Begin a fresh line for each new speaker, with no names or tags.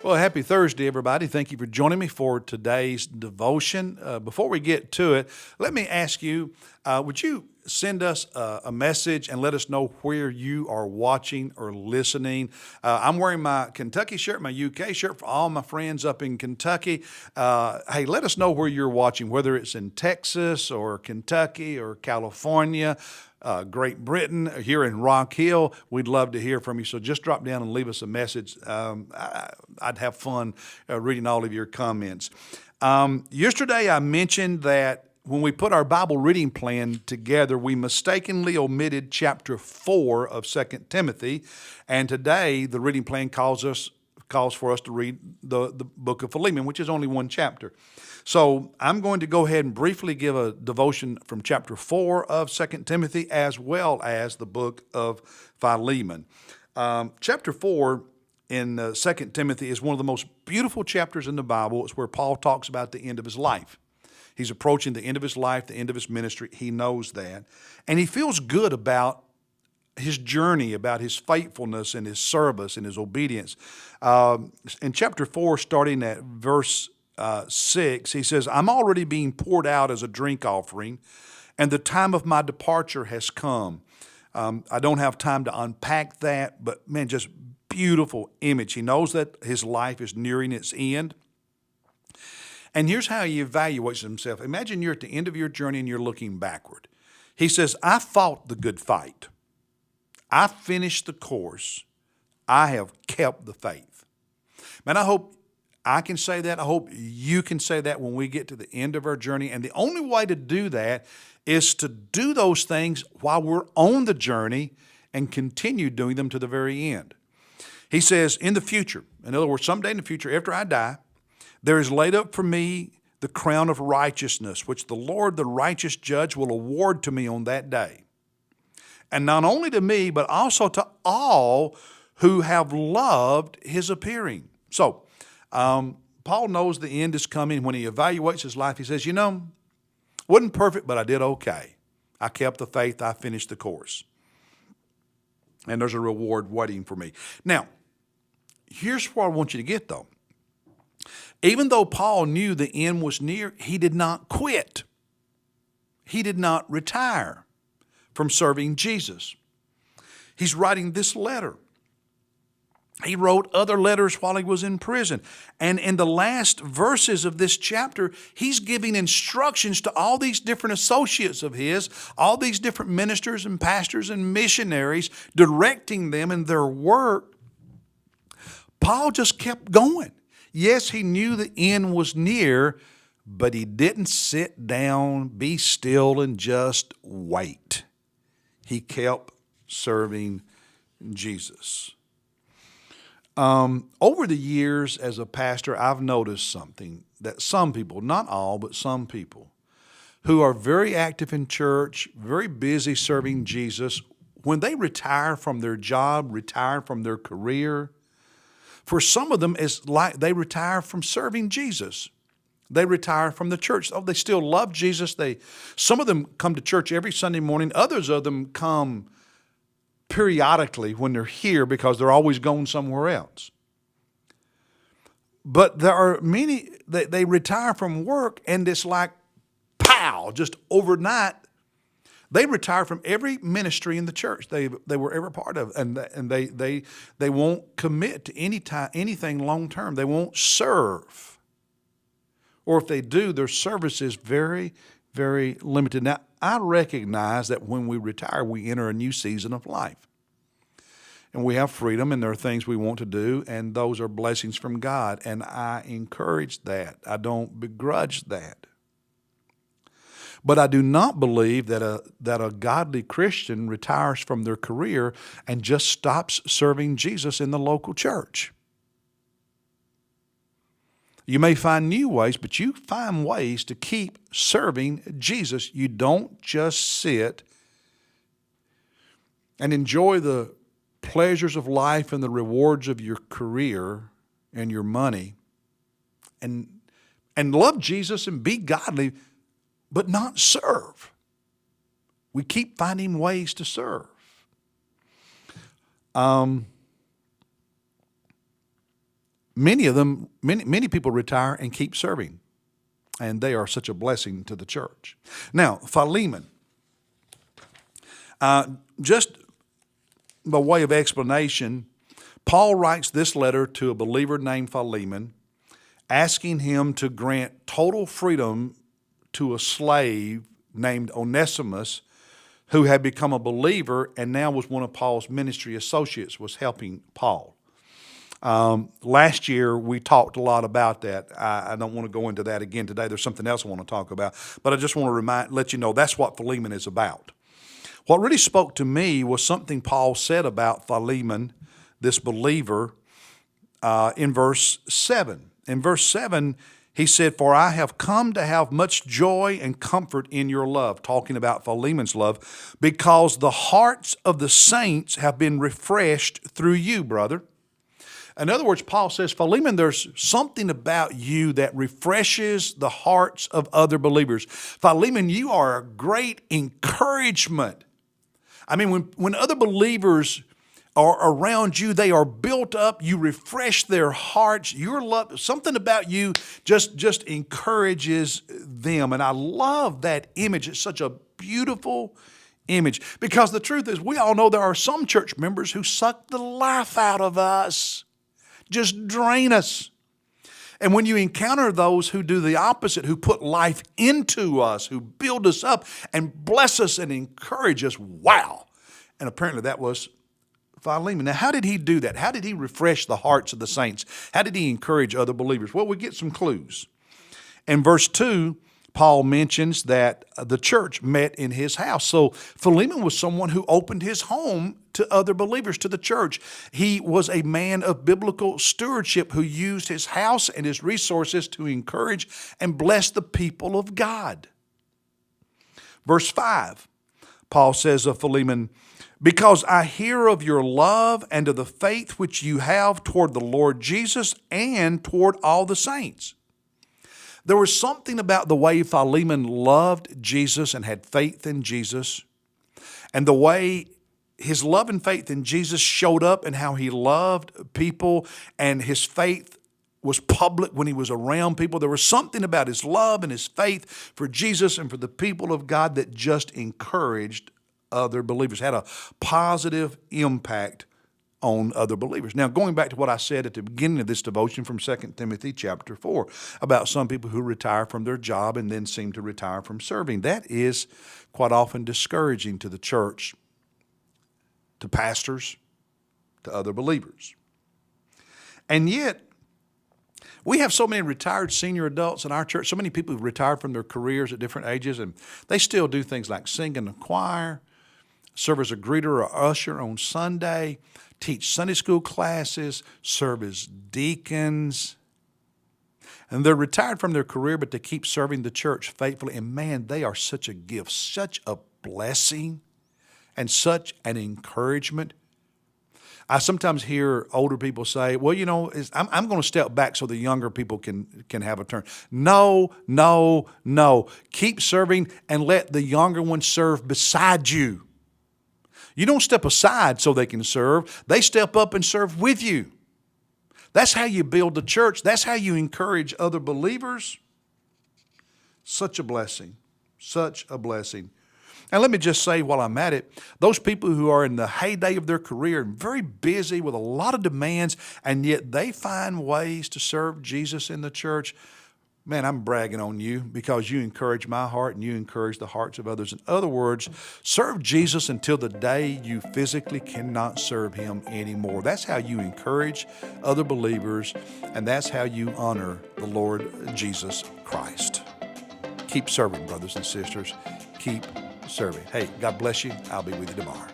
Well, happy Thursday, everybody. Thank you for joining me for today's devotion. Before we get to it, let me ask you, would you send us a message and let us know where you are watching or listening? I'm wearing my Kentucky shirt, my UK shirt for all my friends up in Kentucky. Hey, let us know where you're watching, whether it's in Texas or Kentucky or California. Great Britain, here in Rock Hill. We'd love to hear from you. So just drop down and leave us a message. I'd have fun reading all of your comments. Yesterday I mentioned that when we put our Bible reading plan together, we mistakenly omitted chapter 4 of 2 Timothy. And today the reading plan calls for us to read the book of Philemon, which is only one chapter. So I'm going to go ahead and briefly give a devotion from chapter 4 of 2 Timothy as well as the book of Philemon. Chapter 4 in 2 Timothy is one of the most beautiful chapters in the Bible. It's where Paul talks about the end of his life. He's approaching the end of his life, the end of his ministry. He knows that. And he feels good about his journey, about his faithfulness and his service and his obedience. In chapter 4, starting at verse 6, he says, I'm already being poured out as a drink offering, and the time of my departure has come. I don't have time to unpack that, but man, just beautiful image. He knows that his life is nearing its end. And here's how he evaluates himself. Imagine you're at the end of your journey and you're looking backward. He says, I fought the good fight. I finished the course. I have kept the faith. Man, I hope I can say that. I hope you can say that when we get to the end of our journey. And the only way to do that is to do those things while we're on the journey and continue doing them to the very end. He says, in the future, in other words, someday in the future, after I die, there is laid up for me the crown of righteousness, which the Lord, the righteous judge, will award to me on that day. And not only to me, but also to all who have loved his appearing. So, Paul knows the end is coming. When he evaluates his life, he says, wasn't perfect, but I did okay. I kept the faith. I finished the course. And there's a reward waiting for me. Now, here's what I want you to get, though. Even though Paul knew the end was near, he did not quit. He did not retire from serving Jesus. He's writing this letter. He wrote other letters while he was in prison. And in the last verses of this chapter, he's giving instructions to all these different associates of his, all these different ministers and pastors and missionaries, directing them in their work. Paul just kept going. Yes, he knew the end was near, but he didn't sit down, be still, and just wait. He kept serving Jesus. Over the years as a pastor, I've noticed something that some people, not all, but some people, who are very active in church, very busy serving Jesus, when they retire from their job, retire from their career, for some of them, it's like they retire from serving Jesus. They retire from the church. Oh, they still love Jesus. Some of them come to church every Sunday morning. Others of them come periodically when they're here because they're always going somewhere else. But there are many that they retire from work and it's like, pow, just overnight, they retire from every ministry in the church they were ever part of, and they won't commit to anything long term. They won't serve, or if they do, their service is very, very limited. Now, I recognize that when we retire, we enter a new season of life, and we have freedom, and there are things we want to do, and those are blessings from God, and I encourage that. I don't begrudge that. But I do not believe that a godly Christian retires from their career and just stops serving Jesus in the local church. You may find new ways, but you find ways to keep serving Jesus. You don't just sit and enjoy the pleasures of life and the rewards of your career and your money and love Jesus and be godly, but not serve. We keep finding ways to serve. many people retire and keep serving. And they are such a blessing to the church. Now, Philemon, just by way of explanation, Paul writes this letter to a believer named Philemon, asking him to grant total freedom to a slave named Onesimus, who had become a believer and now was one of Paul's ministry associates, was helping Paul. Last year, we talked a lot about that. I don't want to go into that again today. There's something else I want to talk about. But I just want to let you know that's what Philemon is about. What really spoke to me was something Paul said about Philemon, this believer, in verse 7. In verse 7, he said, "For I have come to have much joy and comfort in your love," talking about Philemon's love, "because the hearts of the saints have been refreshed through you, brother." In other words, Paul says, Philemon, there's something about you that refreshes the hearts of other believers. Philemon, you are a great encouragement. I mean, when other believers are around you, they are built up, you refresh their hearts, your love, something about you just encourages them. And I love that image. It's such a beautiful image, because the truth is, we all know there are some church members who suck the life out of us, just drain us. And when you encounter those who do the opposite, who put life into us, who build us up and bless us and encourage us, wow. And apparently that was Philemon. Now, how did he do that? How did he refresh the hearts of the saints? How did he encourage other believers? Well, we get some clues. In verse 2, Paul mentions that the church met in his house. So Philemon was someone who opened his home to other believers, to the church. He was a man of biblical stewardship who used his house and his resources to encourage and bless the people of God. Verse 5, Paul says of Philemon, "Because I hear of your love and of the faith which you have toward the Lord Jesus and toward all the saints." There was something about the way Philemon loved Jesus and had faith in Jesus, and the way his love and faith in Jesus showed up in how he loved people, and his faith was public when he was around people. There was something about his love and his faith for Jesus and for the people of God that just encouraged other believers, had a positive impact on other believers. Now, going back to what I said at the beginning of this devotion from 2 Timothy chapter 4 about some people who retire from their job and then seem to retire from serving. That is quite often discouraging to the church, to pastors, to other believers. And yet, we have so many retired senior adults in our church, so many people who retired from their careers at different ages, and they still do things like sing in the choir, serve as a greeter or usher on Sunday, teach Sunday school classes, serve as deacons. And they're retired from their career, but they keep serving the church faithfully. And man, they are such a gift, such a blessing, and such an encouragement. I sometimes hear older people say, well, you know, I'm going to step back so the younger people can have a turn. No, no, no. Keep serving and let the younger ones serve beside you. You don't step aside so they can serve. They step up and serve with you. That's how you build the church. That's how you encourage other believers. Such a blessing. Such a blessing. And let me just say while I'm at it, those people who are in the heyday of their career and very busy with a lot of demands, and yet they find ways to serve Jesus in the church, man, I'm bragging on you because you encourage my heart and you encourage the hearts of others. In other words, serve Jesus until the day you physically cannot serve him anymore. That's how you encourage other believers, and that's how you honor the Lord Jesus Christ. Keep serving, brothers and sisters. Keep serving. Hey, God bless you. I'll be with you tomorrow.